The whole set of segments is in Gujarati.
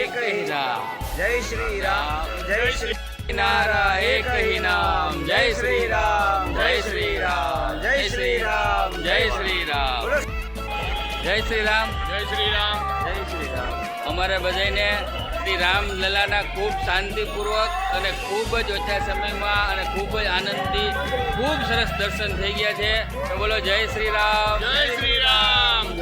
એક ही नाम। જય શ્રી રામ, જય શ્રી नारा एक ही नाम। जय श्री राम, जय श्री राम, जय श्री राम, जय श्री राम, બોલો. जय श्री राम, જય શ્રી રામ. જય શ્રી રામ. અમારે બધાને શ્રી રામલલાના ખૂબ શાંતિપૂર્વક અને ખૂબ જ ઓછા સમયમાં અને ખૂબ જ આનંદથી ખૂબ સરસ દર્શન થઈ ગયા છે. તો બોલો જય શ્રી રામ. જય શ્રી રામ.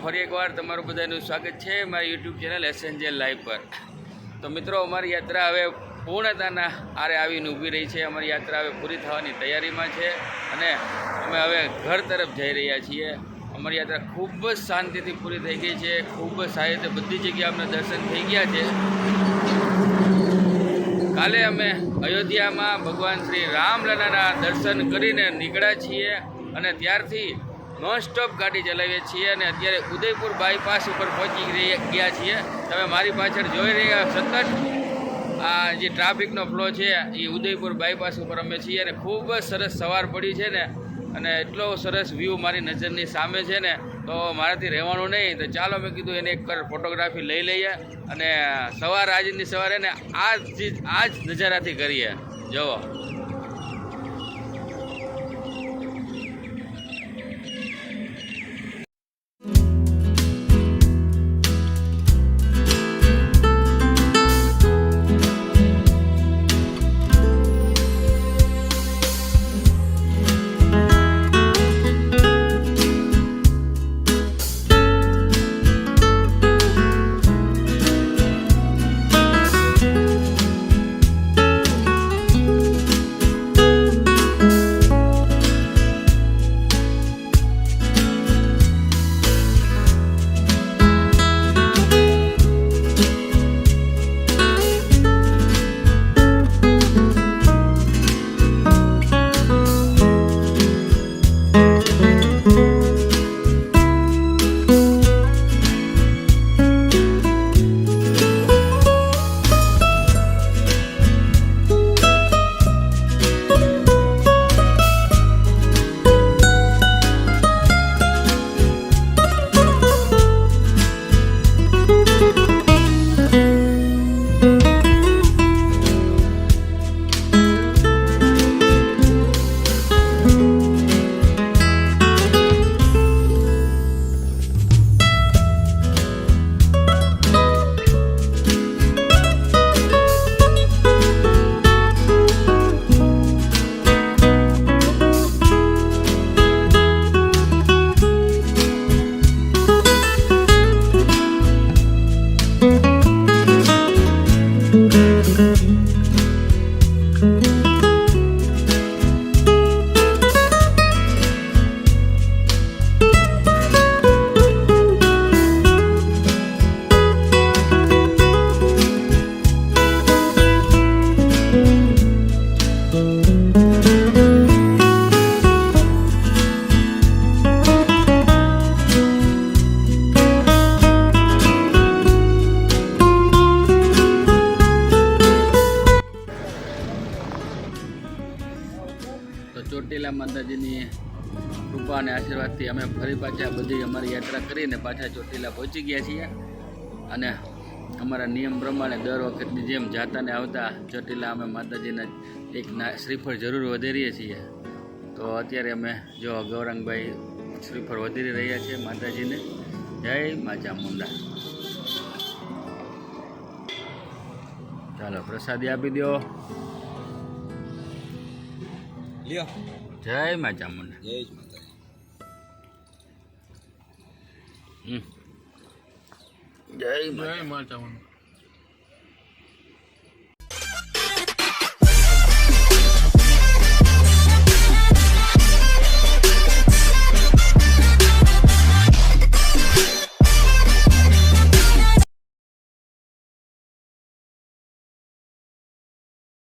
ફરી એકવાર તમારું બધાનું સ્વાગત છે મારી યુટ્યુબ ચેનલ SNJ લાઈવ પર. તો મિત્રો, અમારી યાત્રા હવે પૂર્ણતાના આરે આવીને ઊભી રહી છે. અમારી યાત્રા હવે પૂરી થવાની તૈયારીમાં છે અને અમે હવે ઘર તરફ જઈ રહ્યા છીએ. અમારી યાત્રા ખૂબ જ શાંતિથી પૂરી થઈ ગઈ છે. ખૂબ જ સારી રીતે બધી જગ્યાએ અમને દર્શન થઈ ગયા છે. કાલે અમે અયોધ્યામાં ભગવાન શ્રી રામલલાના દર્શન કરીને નીકળ્યા છીએ અને ત્યારથી નોન સ્ટોપ ગાડી ચલાવીએ છીએ અને અત્યારે ઉદયપુર બાયપાસ ઉપર પહોંચી ગયા છીએ. તમે મારી પાછળ જોઈ રહ્યા સતત આ જે ટ્રાફિકનો ફ્લો છે એ ઉદયપુર બાયપાસ ઉપર અમે છીએ અને ખૂબ જ સરસ સવાર પડી છે ને અને એટલો સરસ વ્યૂ મારી નજરની સામે છે ને તો મારાથી રહેવાનું નહીં. તો ચાલો મેં કીધું એને એક ફોટોગ્રાફી લઈ લઈએ અને આજની સવારે ને આ જ નજારાથી કરીએ. જુઓ, ચોટીલા માતાજીની કૃપા અને આશીર્વાદથી અમે ફરી પાછા બધી અમારી યાત્રા કરીને પાછા ચોટીલા પહોંચી ગયા છીએ અને અમારા નિયમ પ્રમાણે દર વખતની જેમ જાતાને આવતા ચોટીલા અમે માતાજીના એક શ્રીફળ જરૂર વધેરીએ છીએ. તો અત્યારે અમે જો ગૌરાંગભાઈ શ્રીફળ વધેરી રહ્યા છીએ માતાજીને. જય મા ચામુંડા. ચાલો પ્રસાદી આપી દો. લ્યો. જય મા ચામુંડા. જય માતાજી. જય જય મા ચામુંડા.